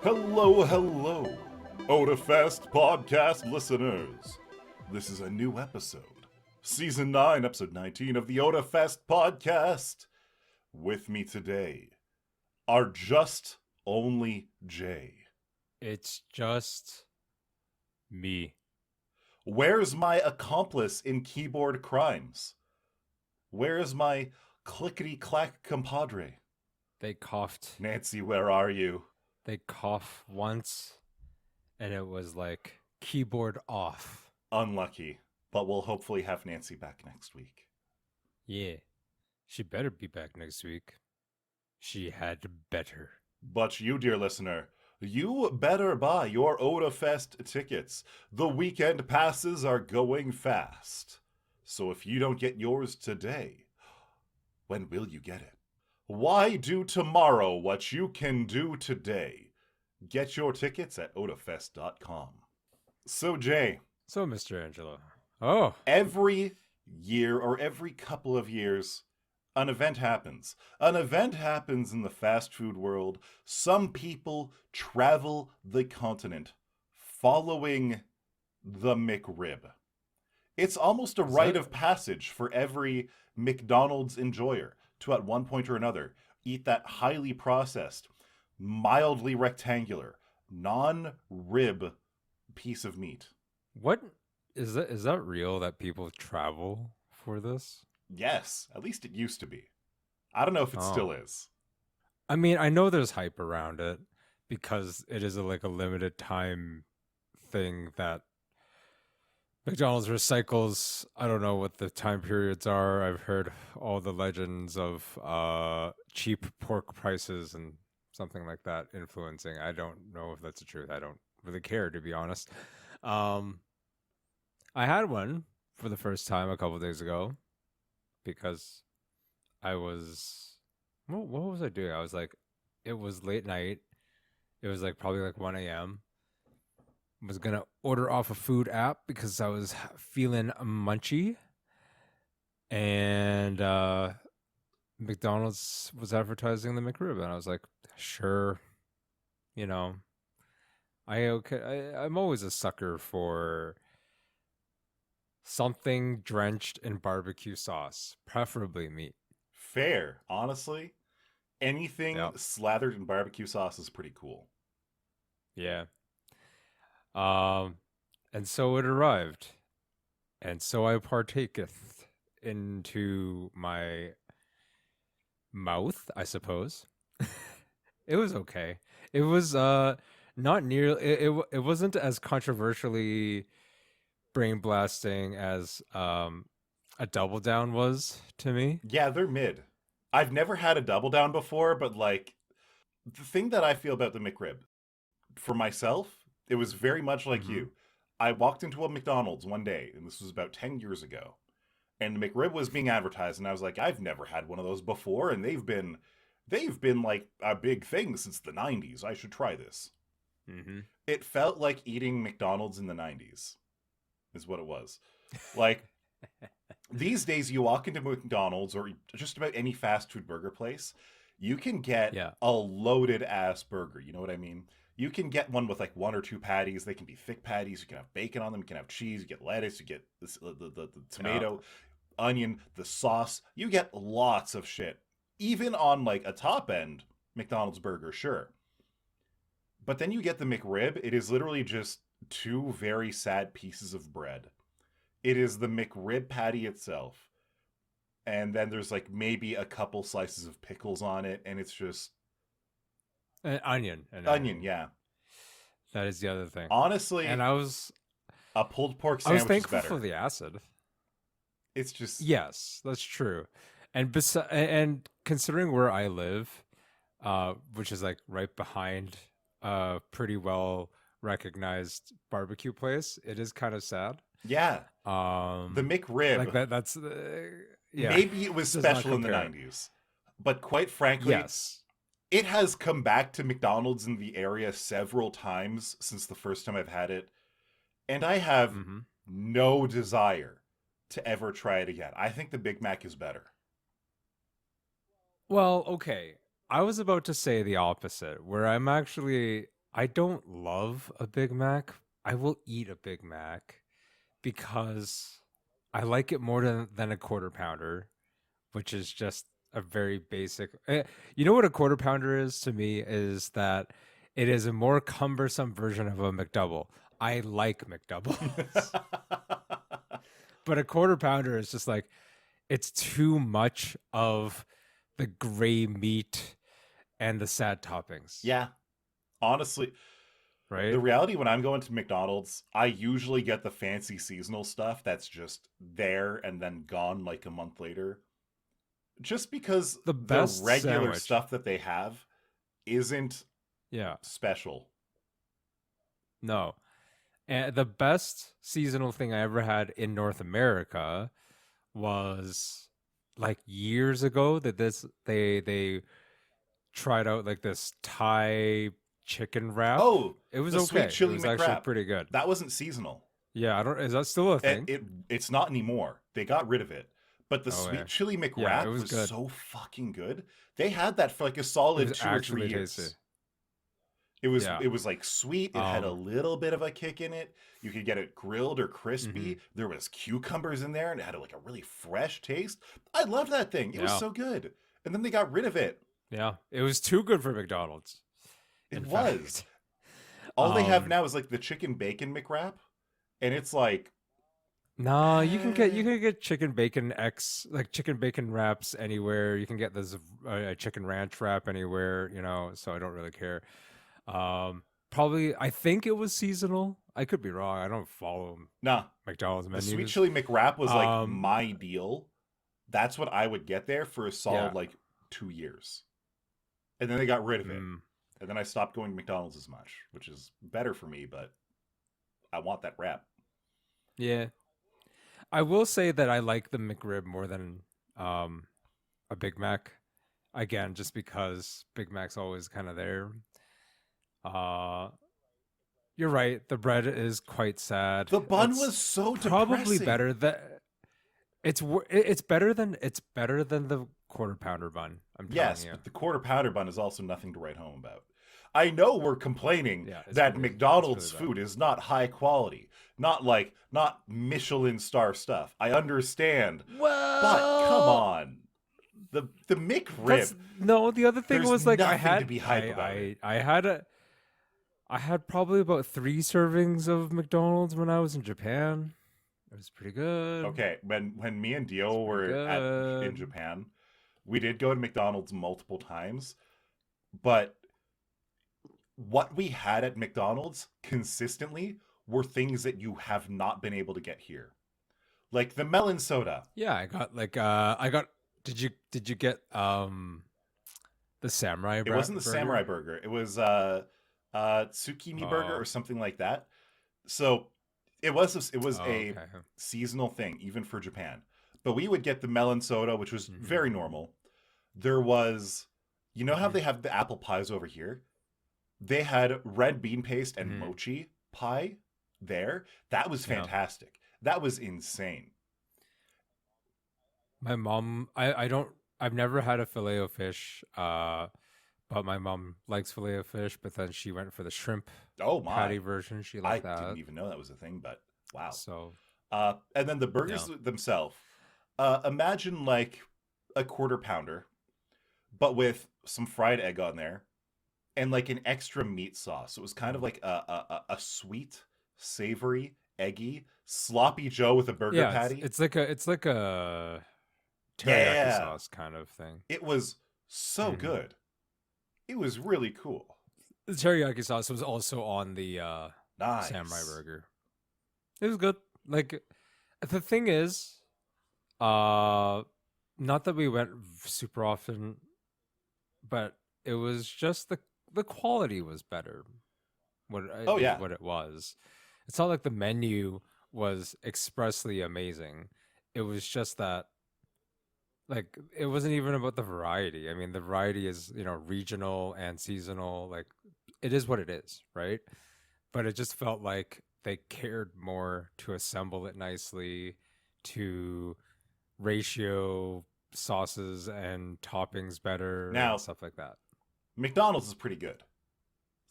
Hello, hello, Otafest podcast listeners. This is a new episode, Season 9, Episode 19 of the Otafest podcast. With me today are just only Jay. It's just me. Where's my accomplice in keyboard crimes? Where's my clickety-clack compadre? They coughed. Nancy, where are you? They coughed once, and it was like keyboard off. Unlucky, but we'll hopefully have Nancy back next week. Yeah, she better be back next week. She had better. But you, dear listener, you better buy your Otafest tickets. The weekend passes are going fast. So if you don't get yours today, when will you get it? Why do tomorrow what you can do today? Get your tickets at otafest.com. So, Jay. So, Mr. Angelo. Oh. Every year or every couple of years, an event happens. An event happens in the fast food world. Some people travel the continent following the McRib. It's almost a rite of passage for every McDonald's enjoyer to, at one point or another, eat that highly processed, mildly rectangular, non-rib piece of meat. What is that? Is that real that people travel for this? Yes, at least it used to be. I don't know if it still is. I mean, I know there's hype around it because it is a limited time thing that McDonald's recycles. I don't know what the time periods are. I've heard all the legends of cheap pork prices and something like that influencing. I don't know if that's the truth. I don't really care, to be honest. I had one for the first time a couple of days ago because I was... What was I doing? I was like... It was late night. It was probably 1 a.m. Was gonna order off a food app because I was feeling munchy, and McDonald's was advertising the McRib, and I was like, sure, I'm always a sucker for something drenched in barbecue sauce, preferably meat. Fair, honestly. Anything slathered in barbecue sauce is pretty cool. Yeah. And so it arrived, and so I partaketh into my mouth, I suppose. It was okay. It was not nearly. It wasn't as controversially brain blasting as a Double Down was to me. Yeah, they're mid. I've never had a Double Down before, but the thing that I feel about the McRib, for myself, it was very much like you. I walked into a McDonald's one day, and this was about 10 years ago, and the McRib was being advertised, and I was like, I've never had one of those before, and they've been like a big thing since the 90s. I should try this. Mm-hmm. It felt like eating McDonald's in the 90s, is what it was. These days, you walk into McDonald's or just about any fast food burger place, you can get a loaded ass burger. You know what I mean? You can get one with 1 or 2 patties. They can be thick patties. You can have bacon on them. You can have cheese. You get lettuce. You get the tomato, onion, the sauce. You get lots of shit. Even on a top end McDonald's burger, sure. But then you get the McRib. It is literally just 2 very sad pieces of bread. It is the McRib patty itself. And then there's maybe a couple slices of pickles on it. And it's just... Onion. Onion, yeah. That is the other thing. Honestly, and a pulled pork sandwich is better. I was thankful for the acid. It's just... Yes, that's true. And considering where I live, which is right behind a pretty well recognized barbecue place, it is kind of sad. Yeah. The McRib. That's maybe it was special in the 90s. But quite frankly, yes. It has come back to McDonald's in the area several times since the first time I've had it. And I have no desire to ever try it again. I think the Big Mac is better. Well, okay. I was about to say the opposite, where I don't love a Big Mac. I will eat a Big Mac because I like it more than a quarter pounder, which is just a very basic. You know what a quarter pounder is to me is that it is a more cumbersome version of a McDouble. I like McDoubles, but a quarter pounder is just like it's too much of the gray meat and the sad toppings. Yeah, honestly, Right? the reality when I'm going to McDonald's, I usually get the fancy seasonal stuff that's just there and then gone like a month later. Just because The the best regular sandwich. stuff that they have isn't Yeah. special. No. And the best seasonal thing I ever had in North America was like years ago that they tried out like this Thai chicken wrap. Oh, It was the okay. sweet chili It was actually McWrap. pretty good. That wasn't seasonal. Yeah, I don't is that still a thing? It's not anymore. They got rid of it. But the Oh sweet yeah. chili Yeah, McWrap it was was good. so fucking good. They had that for like a It solid was 2 or 3 actually years. tasty. Yeah. It was like sweet. It had a little bit of a kick in it. You could get it grilled or crispy. There was cucumbers in there, and it had like a really fresh taste. I loved that thing. It was Yeah. so good. And then they got rid of it. Yeah. It was too good for McDonald's. It in was. fact. All they have now is like the chicken bacon McWrap, and it's like No, you can get chicken bacon like chicken bacon wraps anywhere. You can get this a chicken ranch wrap anywhere, you know. So I don't really care. Probably I think it was seasonal. I could be wrong. I don't follow nah. McDonald's The menus. sweet chili McWrap was like my deal. That's what I would get there for a solid like 2 years, and then they got rid of it. And then I stopped going to McDonald's as much, which is better for me, but I want that wrap. Yeah. I will say that I like the McRib more than a Big Mac. Again, just because Big Mac's always kind of there. You're right. The bread is quite sad. The bun was so probably depressing. better that it's better than the quarter pounder bun. I'm telling you. But the quarter pounder bun is also nothing to write home about. I know we're complaining that really, McDonald's really food is not high quality, not Michelin star stuff. I understand, but come on, the McRib. No, the other thing was like I had to be hype about it. I had probably about 3 servings of McDonald's when I was in Japan. It was pretty good. Okay, when me and Dio were in Japan, we did go to McDonald's multiple times, but what we had at McDonald's consistently were things that you have not been able to get here. Like the melon soda. Yeah, I got did you get the samurai burger? It wasn't the samurai burger. It was tsukimi burger or something like that. So it was a seasonal thing even for Japan. But we would get the melon soda, which was very normal. There was, you know how they have the apple pies over here? They had red bean paste and mochi pie there. That was fantastic. That was insane. My mom, I've never had a filet o fish, but my mom likes filet o fish, but then she went for the shrimp patty version. She liked that. I didn't even know that was a thing, but wow. So, and then the burgers themselves, imagine like a quarter pounder, but with some fried egg on there and like an extra meat sauce. It was kind of like a sweet, savory, eggy, sloppy Joe with a burger patty. It's like a teriyaki sauce kind of thing. It was so good. It was really cool. The teriyaki sauce was also on the samurai burger. It was good. Like the thing is, not that we went super often, but it was just the quality was better. What it was. It's not like the menu was expressly amazing. It was just that, like, it wasn't even about the variety. I mean, the variety is, regional and seasonal. Like, it is what it is, right? But it just felt like they cared more to assemble it nicely, to ratio sauces and toppings better, and stuff like that. McDonald's is pretty good.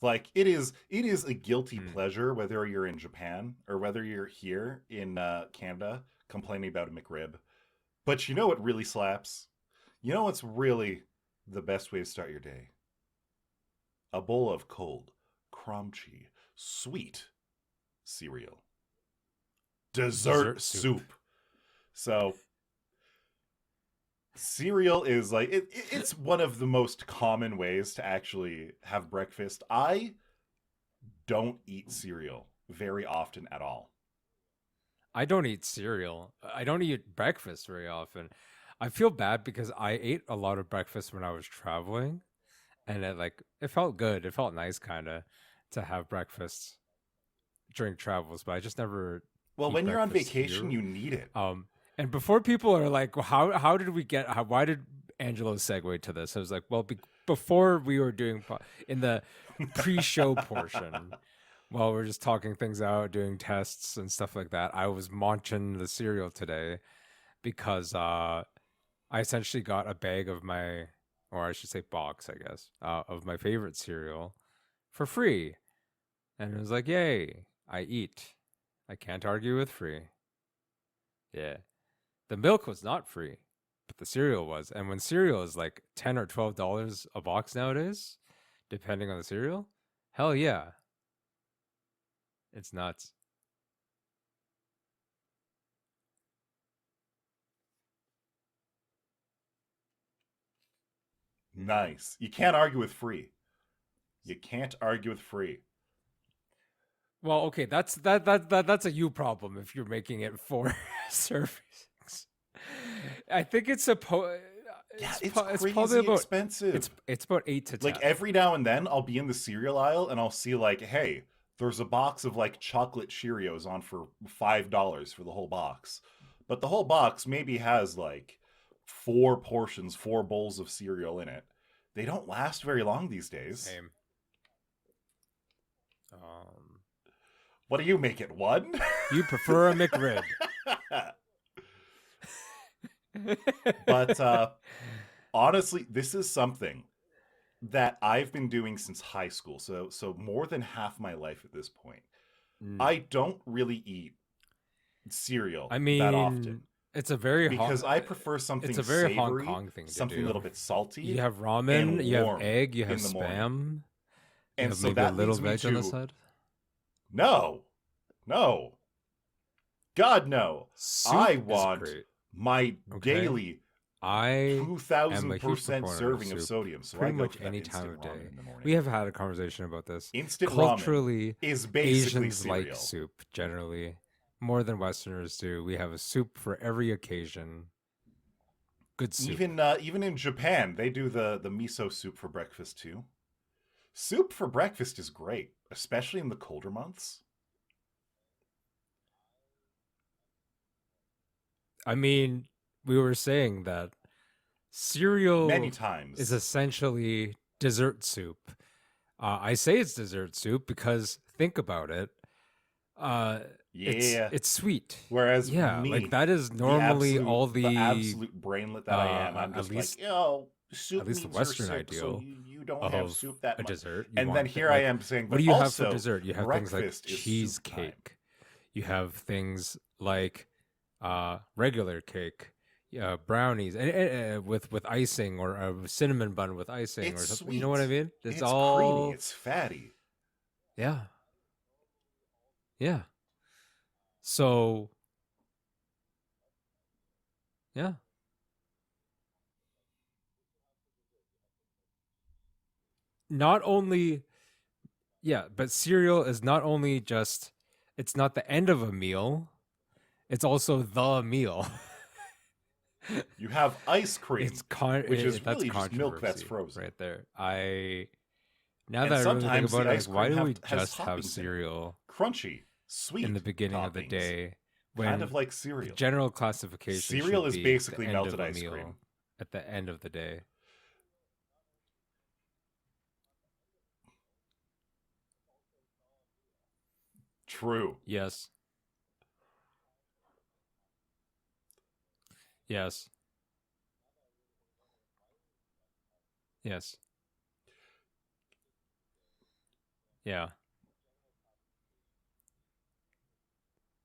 Like it is a guilty pleasure whether you're in Japan or whether you're here in Canada complaining about a McRib. But you know what really slaps? You know what's really the best way to start your day? A bowl of cold, crunchy, sweet cereal. Dessert soup. So cereal is like it's one of the most common ways to actually have breakfast. I don't eat cereal very often at all. I don't eat cereal. I don't eat breakfast very often. I feel bad because I ate a lot of breakfast when I was traveling, and it felt good. It felt nice, kind of, to have breakfast during travels. But I just never. Well, eat when you're on breakfast vacation, here. you need it. And before people are like, well, how did we get? Why did Angelo segue to this? I was like, well, before we were doing in the pre-show portion. While we're just talking things out, doing tests and stuff like that, I was munching the cereal today because I essentially got a bag of my, or I should say box, I guess, of my favorite cereal for free. And it was like, yay, I eat. I can't argue with free. Yeah. The milk was not free, but the cereal was. And when cereal is like $10 or $12 a box nowadays, depending on the cereal, hell yeah. It's nuts. Nice. You can't argue with free. You can't argue with free. Well, okay, that's a you problem if you're making it for servings. I think it's supposed. Yeah, it's probably crazy about expensive. it's about 8 to 10. Like every now and then, I'll be in the cereal aisle and I'll see like, hey, there's a box of like chocolate Cheerios on for $5 for the whole box, but the whole box maybe has like four portions, four bowls of cereal in it. They don't last very long these days. Same. What do you make it? One? You prefer a McRib. But honestly, this is something that I've been doing since high school. So more than half my life at this point. I don't really eat cereal that often. It's a very because I prefer something it's a very savory, Hong Kong thing to something do. a little bit salty. You have ramen, you have egg, you have in the spam, morning. you And have so maybe a that little leads me veg on the to side. no, God no. Soup I is want great. my daily I am a huge 2,000% proponent serving of of soup. sodium. So Pretty I go much for that any time instant of ramen day. in the morning. We have had a conversation about this. Instant Culturally, ramen is basically Asians cereal. like soup generally more than Westerners do. We have a soup for every occasion. Good soup. Even in Japan, they do the miso soup for breakfast too. Soup for breakfast is great, especially in the colder months. I mean, we were saying that cereal Many times is essentially dessert soup. I say it's dessert soup because think about it. It's sweet. Whereas me, like that is normally the absolute brainlet that I am. I'm just least, like, yo, soup at least the means Western you're sick, ideal. So you don't have soup that much. Dessert. And then here I am saying, what do you have for dessert? You have things like cheesecake. Cake. You have things like regular cake. Brownies and with icing or a cinnamon bun with icing or something. Sweet. You know what I mean? It's all creamy. It's fatty. Yeah. So, yeah. Not only, but cereal is not only just, it's not the end of a meal, it's also the meal. You have ice cream, which is really just milk that's frozen. Right there. Now that I really think about it, why do we just have cereal? Crunchy, sweet in the beginning toppings. Of the day. When kind of like cereal. General classification. Cereal is basically melted ice cream. At the end of the day. True. Yes. Yes. Yeah.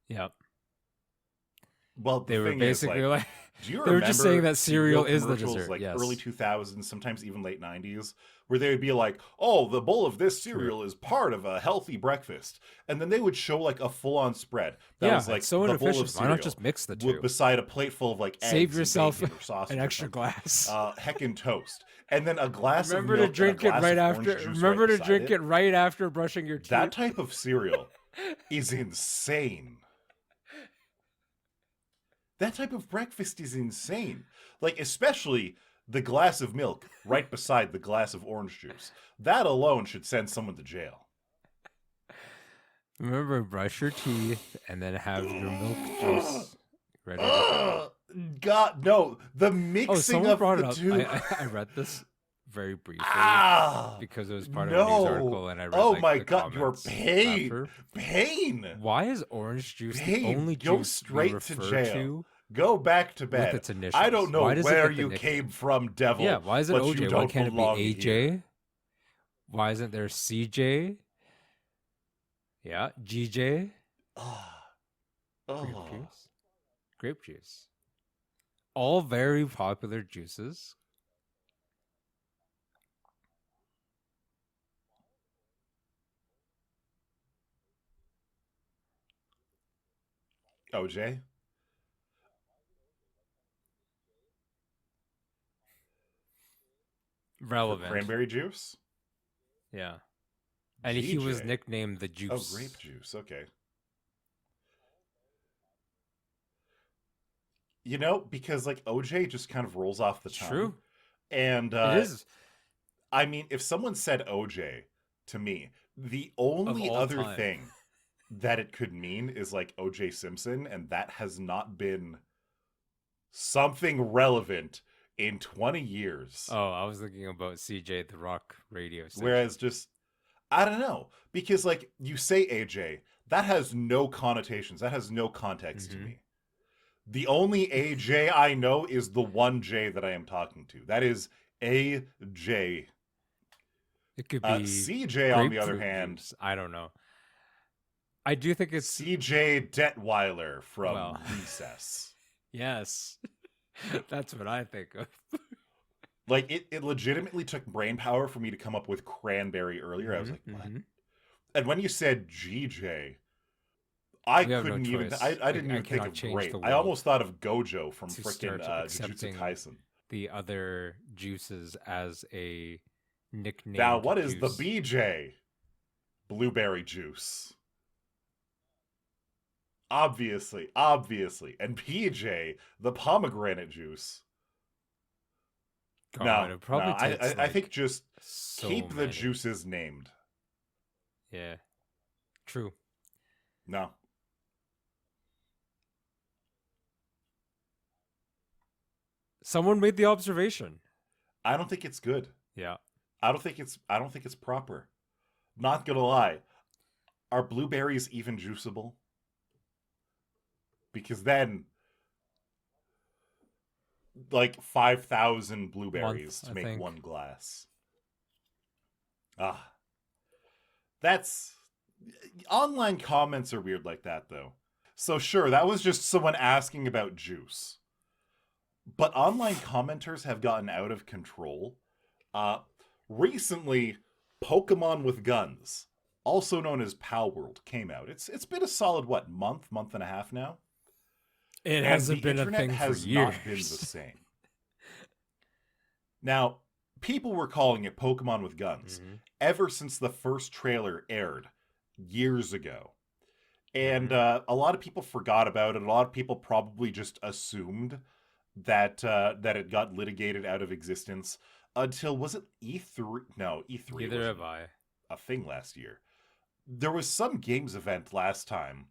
Yep. Well, they were basically like do you they were just saying that cereal is the commercials, dessert. like Yes. early 2000s, sometimes even late 90s, where they would be like, "Oh, the bowl of this cereal is part of a healthy breakfast," and then they would show like a full-on spread that was like so the bowl of inefficient. cereal. Why not just mix the two? Beside a plate full of like Save eggs yourself and bacon or sausage, an or extra something. glass. Heckin' toast, and then a glass Remember of milk to drink and a it glass right of after. orange juice Remember right to drink beside it right after brushing your teeth. That type of cereal is insane. That type of breakfast is insane. Like, especially the glass of milk right beside the glass of orange juice. That alone should send someone to jail. Remember, brush your teeth and then have your milk juice ready to go. God, no. The mixing of the two. I read this very briefly because it was part of a news article, and I read my God, you're pain. Why is orange juice the only juice go straight to jail? Go back to bed. With its initials. I don't know where you came from, devil. Yeah, why is it OJ? Why can't it be AJ? Here. Why isn't there CJ? Yeah, GJ. Grape juice. All very popular juices. OJ? Relevant. For cranberry juice? Yeah. And he was nicknamed the Juice. Oh, grape juice. Okay. You know, because like OJ just kind of rolls off the tongue. True. And it is. I mean, if someone said OJ to me, the only other thing that it could mean is like OJ Simpson, and that has not been something relevant in 20 years. Oh, I was thinking about CJ the Rock radio station. Whereas just, I don't know, because like you say AJ, that has no connotations, that has no context to me. The only AJ I know is the one J that I am talking to. That is AJ. It could be CJ, on the other hand. Juice. I don't know. I do think it's CJ Detweiler from Recess. Yes. That's what I think of. Like, it legitimately took brain power for me to come up with cranberry earlier. I was like, what? And when you said GJ, I couldn't even... I didn't even think of grape. I almost thought of Gojo from frickin' Jujutsu Kaisen. The other juices as a nickname. Now, what is the BJ? Blueberry juice. Obviously. And PJ, the pomegranate juice. God, I think just keep the juices named. Yeah. True. No. Someone made the observation. I don't think it's good. Yeah. I don't think it's proper. Not gonna lie. Are blueberries even juiceable? Because then, like 5,000 blueberries to make one glass. That's... Online comments are weird like that, though. So sure, that was just someone asking about juice. But online commenters have gotten out of control. Recently, Pokemon with Guns, also known as Pal World, came out. It's been a solid, month and a half now? It hasn't been a thing for years. The internet has not been the same. Now, people were calling it Pokemon with Guns ever since the first trailer aired years ago. And a lot of people forgot about it. A lot of people probably just assumed that it got litigated out of existence until, was it E3? No, E3 Neither have I. A thing last year. There was some games event last time,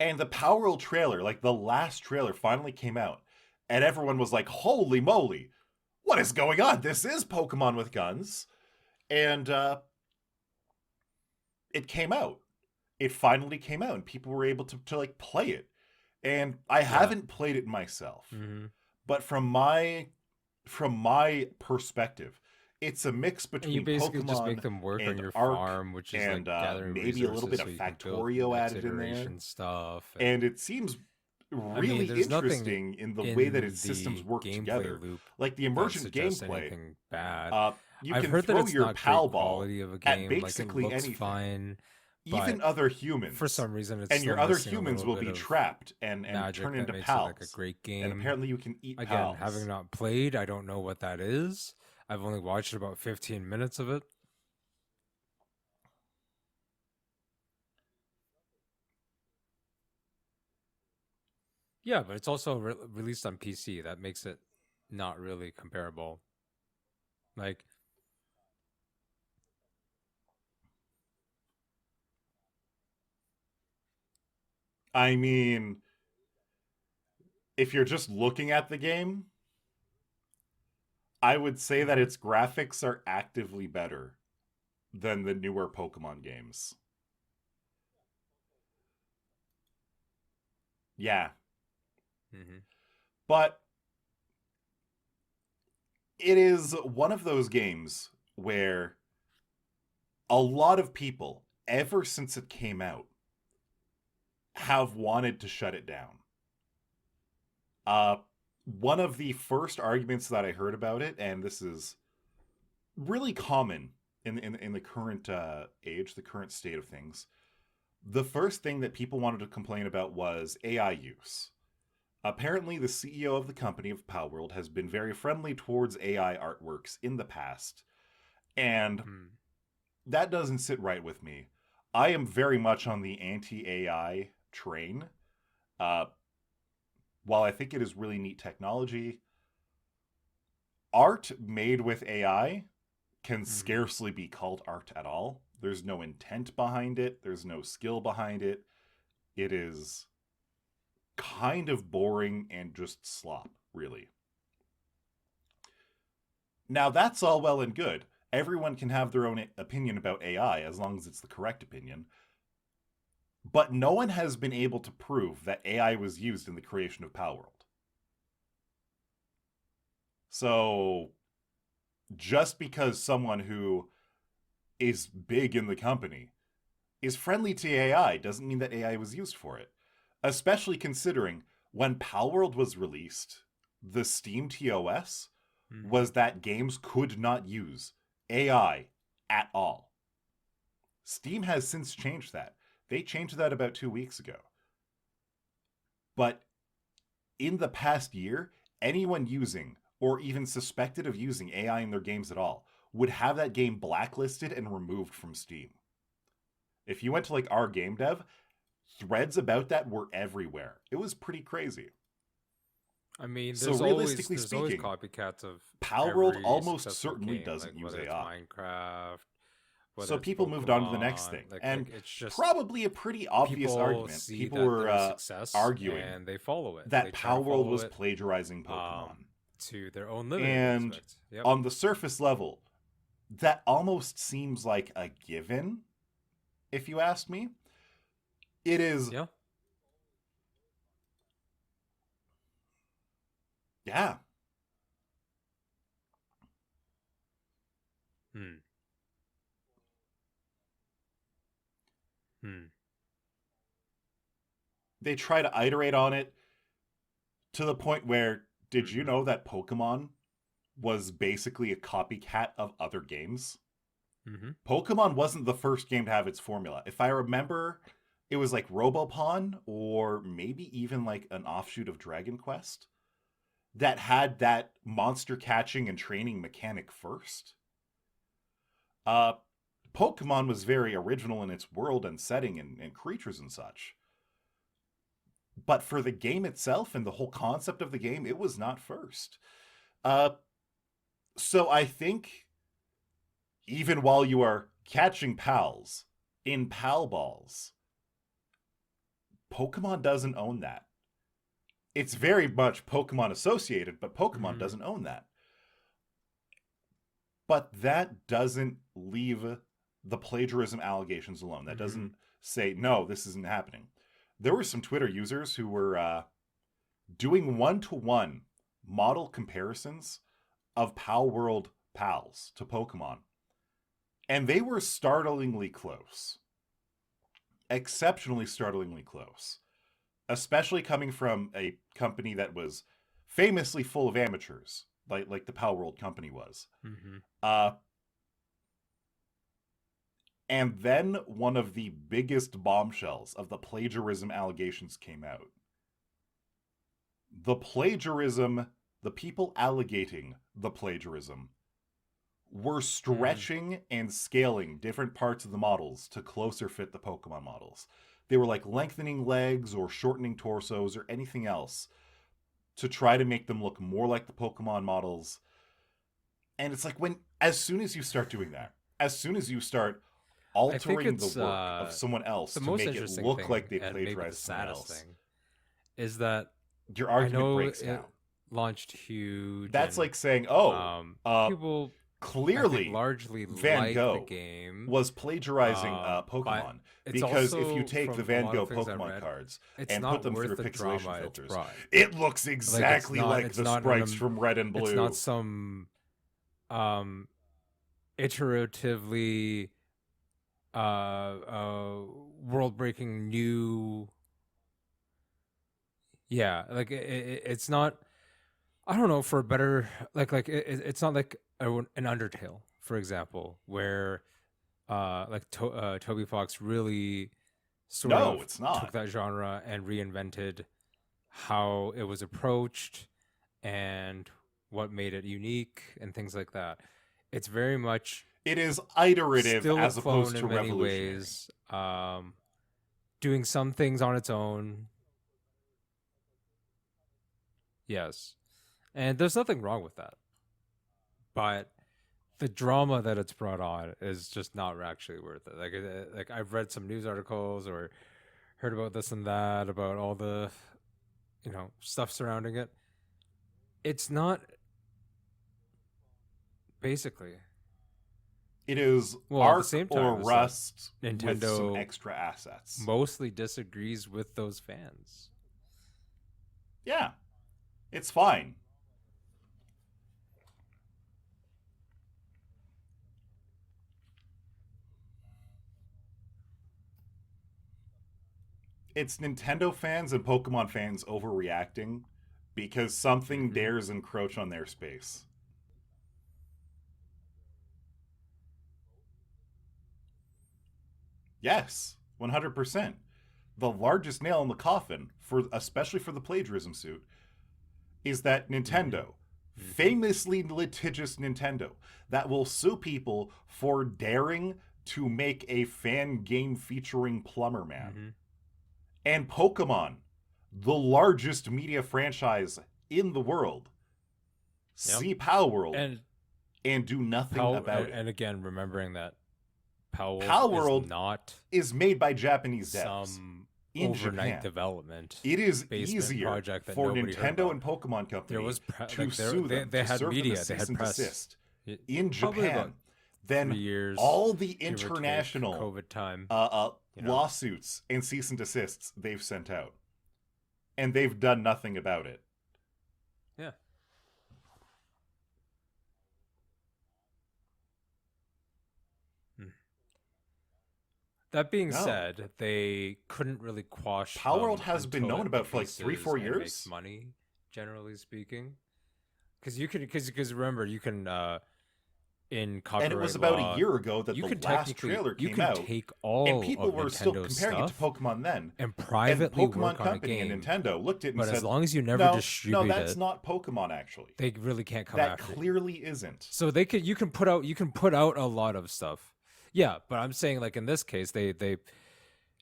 and the Power World trailer, like the last trailer, finally came out, and everyone was like, holy moly, what is going on? This is Pokemon with Guns. And it came out. It finally came out, and people were able to like play it. And I haven't played it myself, but from my perspective, it's a mix And you between basically just make Pokemon them work on and your Ark farm, which is like and gathering maybe a little resources bit so of you can build Factorio next added in there. iteration stuff. And it seems I mean, really there's nothing interesting in the way that in its systems the work gameplay together. loop Like the that emergent suggests gameplay, anything bad. you I've can heard that throw it's your not great PAL ball quality of a at game. Like, it basically looks anything, fine, but even other for humans. some reason it's And still your other missing a humans little will bit be of trapped and magic turn that into makes it like a pals. great And game. apparently you can eat Again, pals. having not played, I don't know what that is. I've only watched about 15 minutes of it. Yeah, but it's also released on PC. That makes it not really comparable. Like, I mean, if you're just looking at the game, I would say that its graphics are actively better than the newer Pokemon games. Yeah. mm-hmm. But it is one of those games where a lot of people, ever since it came out, have wanted to shut it down. One of the first arguments that I heard about it, and this is really common in the current age, the current state of things, the first thing that people wanted to complain about was AI use. Apparently, the CEO of the company of Palworld has been very friendly towards AI artworks in the past, and that doesn't sit right with me. I am very much on the anti-AI train. While I think it is really neat technology, art made with AI can scarcely be called art at all. There's no intent behind it. There's no skill behind it. It is kind of boring and just slop, really. Now, that's all well and good. Everyone can have their own opinion about AI as long as it's the correct opinion. But no one has been able to prove that AI was used in the creation of Palworld. So, just because someone who is big in the company is friendly to AI doesn't mean that AI was used for it. Especially considering when Palworld was released, the Steam TOS was that games could not use AI at all. Steam has since changed that. They changed that about 2 weeks ago. But in the past year, anyone using or even suspected of using AI in their games at all would have that game blacklisted and removed from Steam. If you went to like our game dev, threads about that were everywhere. It was pretty crazy. I mean, so realistically there's speaking, always copycats of Palworld almost certainly game, doesn't like use whether AI. It's Minecraft, So people moved on to the next thing, and it's just probably a pretty obvious argument. People were arguing and they follow it. That Palworld was plagiarizing Pokemon to their own limited and on the surface level, that almost seems like a given. If you ask me, it is. Yeah. Yeah. They try to iterate on it to the point where, did you know that Pokemon was basically a copycat of other games? Pokemon wasn't the first game to have its formula. If I remember, it was like Robopon or maybe even like an offshoot of Dragon Quest that had that monster catching and training mechanic first. Pokemon was very original in its world and setting and creatures and such. But for the game itself and the whole concept of the game, it was not first. So I think even while you are catching pals in Pal Balls, Pokemon doesn't own that. It's very much Pokemon associated, but Pokemon doesn't own that. But that doesn't leave the plagiarism allegations alone. That doesn't say, no, this isn't happening. There were some Twitter users who were doing one-to-one model comparisons of Palworld pals to Pokemon. And they were startlingly close. Exceptionally startlingly close. Especially coming from a company that was famously full of amateurs, like the Palworld company was. Mm-hmm. And then one of the biggest bombshells of the plagiarism allegations came out. The people allegating the plagiarism were stretching and scaling different parts of the models to closer fit the Pokemon models. They were like lengthening legs or shortening torsos or anything else to try to make them look more like the Pokemon models. And it's like as soon as you start doing that, as soon as you start altering the work of someone else to make it look like they plagiarized someone else, thing is that your argument breaks down. Launched huge. That's like saying, people clearly largely Van Gogh the game was plagiarizing Pokemon, because if you take the Van Gogh Pokemon cards and put them through pixelation filters, it looks exactly like the sprites from Red and Blue. It's not some iteratively world-breaking new. Yeah, like it's not. I don't know, for a better it's not like an Undertale, for example, where Toby Fox really took that genre and reinvented how it was approached and what made it unique and things like that. It's very much it is iterative still as opposed to in many revolutionary. Ways, doing some things on its own. Yes. And there's nothing wrong with that. But the drama that it's brought on is just not actually worth it. Like I've read some news articles or heard about this and that, about all the, stuff surrounding it. It's not, basically. It is Arc or Rust Nintendo with some extra assets. Mostly disagrees with those fans. Yeah. It's fine. It's Nintendo fans and Pokemon fans overreacting because something dares encroach on their space. Yes, 100%. The largest nail in the coffin, especially for the plagiarism suit, is that Nintendo, famously litigious Nintendo, that will sue people for daring to make a fan game featuring Plumber Man. And Pokemon, the largest media franchise in the world, see Palworld and do nothing about it. And again, remembering that Palworld is made by Japanese devs. In overnight Japan. Development. It is easier for Nintendo and Pokemon Company to sue them. They had media, they had press desist in Japan than all the international COVID time lawsuits and cease and desists they've sent out, and they've done nothing about it. Yeah. That being said, they couldn't really quash. Palworld has been known about for like 3-4 years. Makes money, generally speaking, because remember you can in copyright and it was law, about a year ago that the last trailer came out. Take all and people were Nintendo's still comparing it to Pokemon then. And privately and Pokemon work Company on a game, and Nintendo looked at it and but said, as long as you never distribute no, that's not Pokemon. Actually, they really can't come that after. That clearly isn't. So you can put out a lot of stuff. Yeah, but I'm saying like in this case, they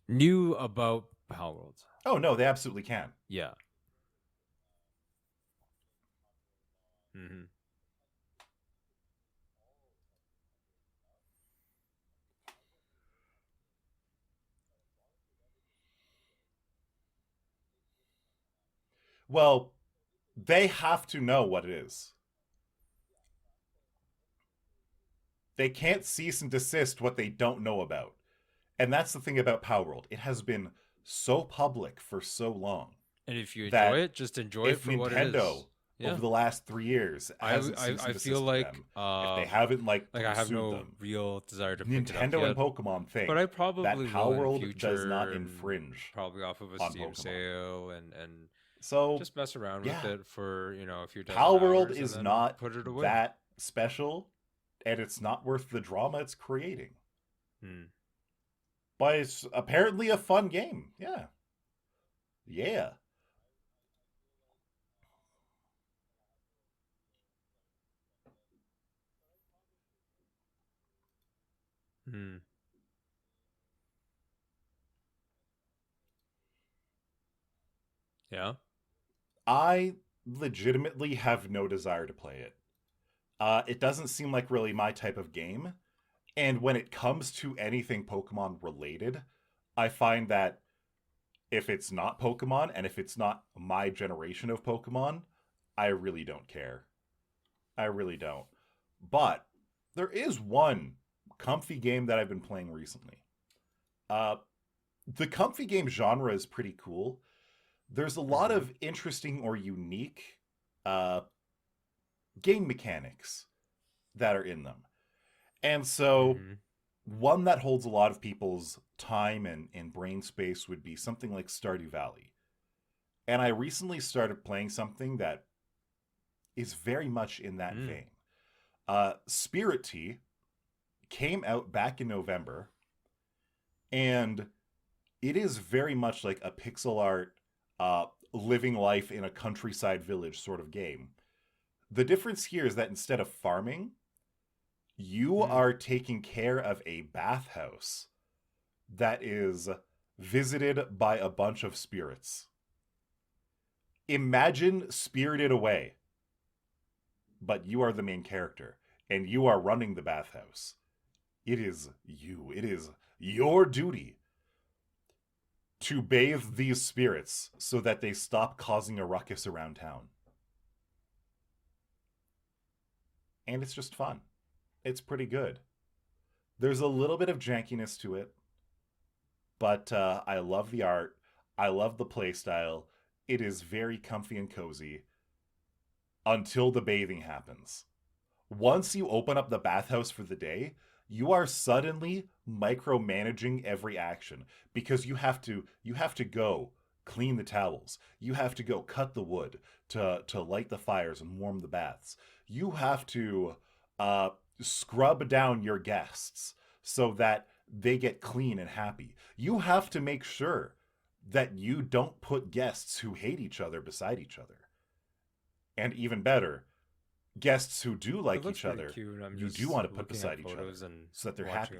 knew about Palworld. Oh no, they absolutely can. Yeah. Well, they have to know what it is. They can't cease and desist what they don't know about. And that's the thing about Palworld. It has been so public for so long. And if you enjoy it, just enjoy it for what it is. If Nintendo over the last 3 years. I feel like if they haven't like I have no them. real desire to pick Nintendo it up yet, and Pokemon think but I probably that will in Palworld the does not future, infringe probably off of a on Steam Pokemon. sale and So just mess around with it for a few dozen Palworld hours is and then not put it away. that special, and it's not worth the drama it's creating. But it's apparently a fun game. Yeah. Yeah. Yeah. I legitimately have no desire to play it. It doesn't seem like really my type of game. And when it comes to anything Pokemon related, I find that if it's not Pokemon and if it's not my generation of Pokemon, I really don't care. I really don't. But there is one comfy game that I've been playing recently. The comfy game genre is pretty cool. There's a lot of interesting or unique game mechanics that are in them. And so one that holds a lot of people's time and brain space would be something like Stardew Valley. And I recently started playing something that is very much in that vein. Spirit Tea came out back in November, and it is very much like a pixel art living life in a countryside village sort of game. The difference here is that instead of farming, you are taking care of a bathhouse that is visited by a bunch of spirits. Imagine Spirited Away, but you are the main character, and you are running the bathhouse. It is you. It is your duty to bathe these spirits so that they stop causing a ruckus around town. And it's just fun. It's pretty good. There's a little bit of jankiness to it, but I love the art. I love the play style. It is very comfy and cozy until the bathing happens. Once you open up the bathhouse for the day, you are suddenly micromanaging every action because you have to go clean the towels. You have to go cut the wood to light the fires and warm the baths. You have to scrub down your guests so that they get clean and happy. You have to make sure that you don't put guests who hate each other beside each other. And even better, guests who do like each other, you do want to put beside each other so that they're happy.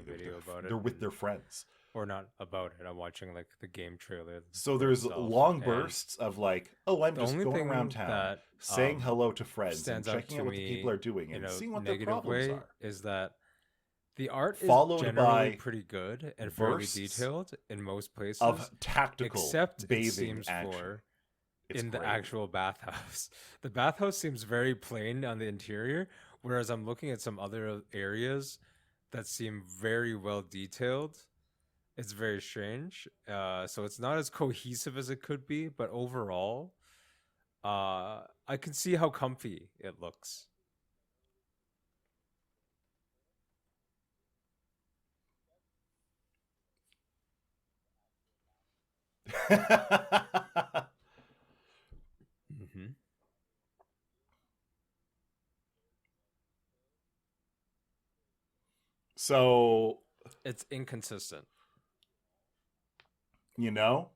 They're with their friends. Or not about it. I'm watching like the game trailer. So there's long bursts of like, oh, I'm just going around town, saying hello to friends and checking out what the people are doing and seeing what their problems are. Is that the art is followed generally by pretty good and fairly detailed in most places of tactical except bathing it seems action. For it's in great. The actual bathhouse. The bathhouse seems very plain on the interior, whereas I'm looking at some other areas that seem very well detailed. It's very strange. So it's not as cohesive as it could be, but overall, I can see how comfy it looks. So it's inconsistent. You know?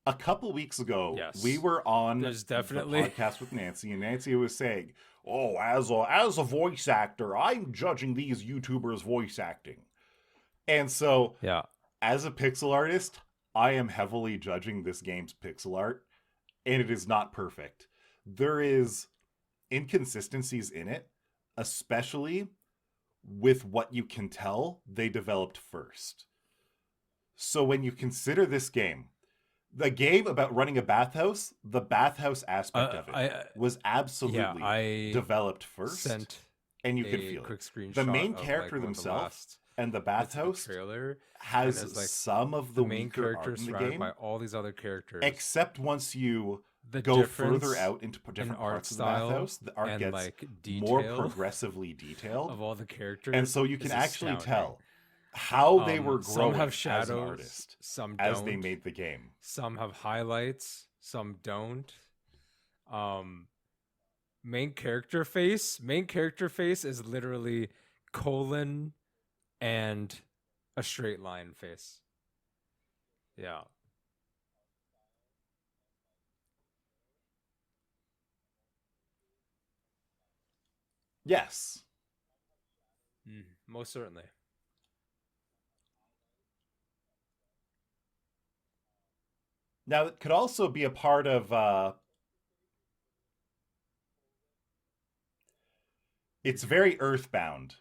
A couple weeks ago, we were on the podcast with Nancy, and Nancy was saying, "Oh, as a voice actor, I'm judging these YouTubers' voice acting." And so, as a pixel artist, I am heavily judging this game's pixel art, and it is not perfect. There is inconsistencies in it, especially with what you can tell they developed first. So when you consider this game, the game about running a bathhouse, the bathhouse aspect of it was absolutely developed first, and you can feel it. The main character themselves And the It's the bathhouse trailer, and has there's like some of the the main weaker character art in the surrounded by game, all these other characters. except once you The go further difference out into in different art parts of the style bathhouse, the art and gets like more detail progressively detailed. of all the And characters so you can is actually astounding. tell how they were Some growing have as an shadows, artist some as they don't. made the game. Some have highlights, some don't. Um, main character face. Main character face is literally colon and a straight line face. Yeah. Yes. Most certainly. Now, it could also be a part of it's very earthbound.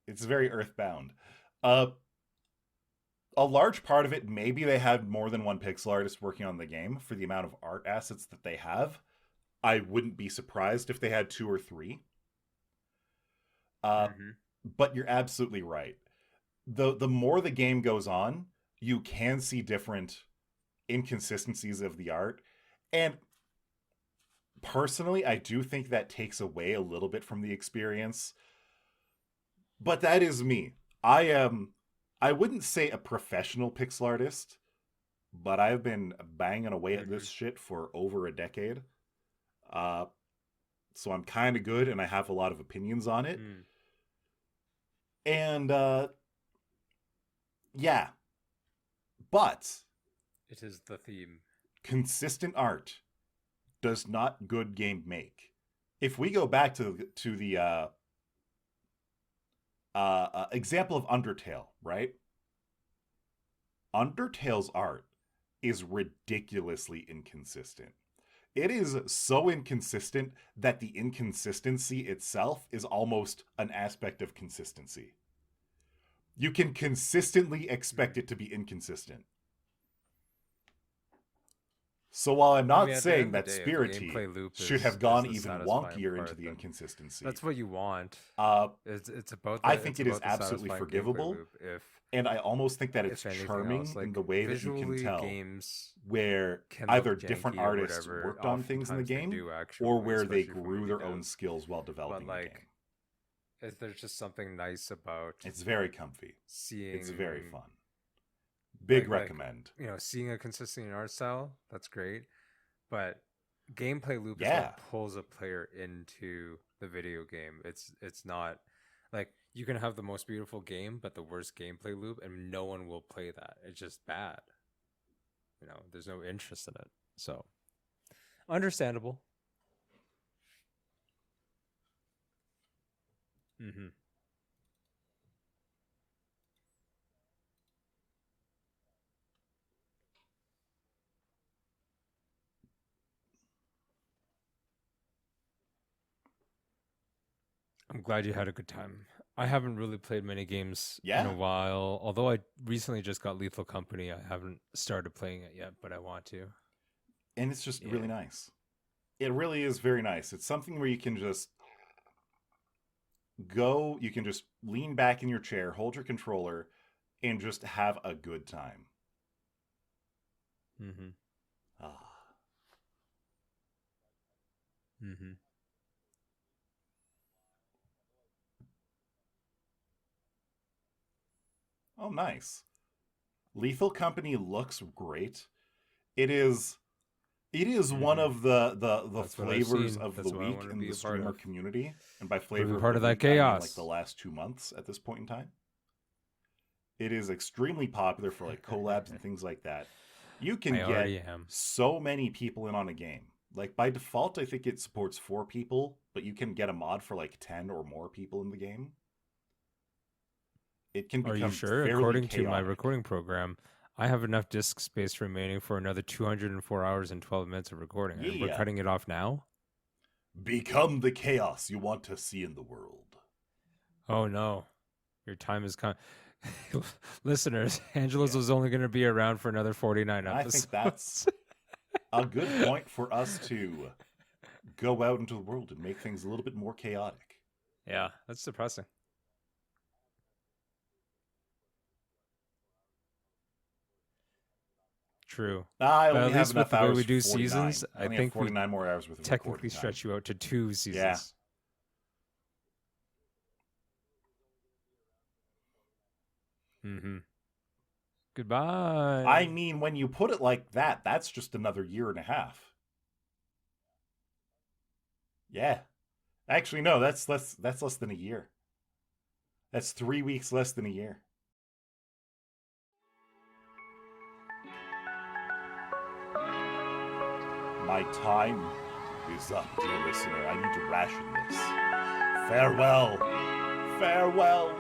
It's very earthbound. Uh, a large part of it, maybe they had more than one pixel artist working on the game for the amount of art assets that they have. I wouldn't be surprised if they had two or three. Mm-hmm. But you're absolutely right. The more the game goes on, you can see different inconsistencies of the art. And personally, I do think that takes away a little bit from the experience. But that is me. I wouldn't say a professional pixel artist, but I've been banging away at this shit for over a decade. So I'm kind of good and I have a lot of opinions on it. And yeah. But it is the theme. Consistent art does not good game make. If we go back to the example of Undertale, right? Undertale's art is ridiculously inconsistent. It is so inconsistent that the inconsistency itself is almost an aspect of consistency. You can consistently expect it to be inconsistent. So while I'm not saying that Spirity should have gone even wonkier into the inconsistency, that's what you want. It's about. I think it is absolutely forgivable, and I almost think that it's charming in the way that you can tell where either different artists worked on things in the game, or where they grew their own skills while developing the game. There's just something nice about. It's very comfy. Seeing. It's very fun. Big recommend. Seeing a consistent art style, that's great. But gameplay loop is what pulls a player into the video game. It's not like you can have the most beautiful game, but the worst gameplay loop, and no one will play that. It's just bad. There's no interest in it. So understandable. Mm-hmm. I'm glad you had a good time. I haven't really played many games in a while. Although I recently just got Lethal Company, I haven't started playing it yet, but I want to. And it's just really nice. It really is very nice. It's something where you can just you can just lean back in your chair, hold your controller, and just have a good time. Mm-hmm. Mm-hmm. Oh, nice. Lethal Company looks great. It is one of the flavors of the week in the streamer community, and by flavor part of that chaos, I mean like the last 2 months at this point in time. It is extremely popular for like collabs and things like that. You can get so many people in on a game. Like by default, I think it supports 4 people, but you can get a mod for like 10 or more people in the game. It can become. Are you sure? According to my recording program, I have enough disk space remaining for another 204 hours and 12 minutes of recording. And we're cutting it off now? Become the chaos you want to see in the world. Oh, no. Your time is coming. Listeners, Angelos was only going to be around for another 49 episodes. I think that's a good point for us to go out into the world and make things a little bit more chaotic. Yeah, that's depressing. True. I But only at have least with enough the way hours we for do 49. seasons, I I only have think we 49 more hours with technically recording time. stretch you out to 2 seasons. Yeah. Mm-hmm. Goodbye. I mean, when you put it like that, that's just another year and a half. Yeah. Actually, no, that's less than a year. That's 3 weeks less than a year. My time is up, dear listener. I need to ration this. Farewell. Farewell.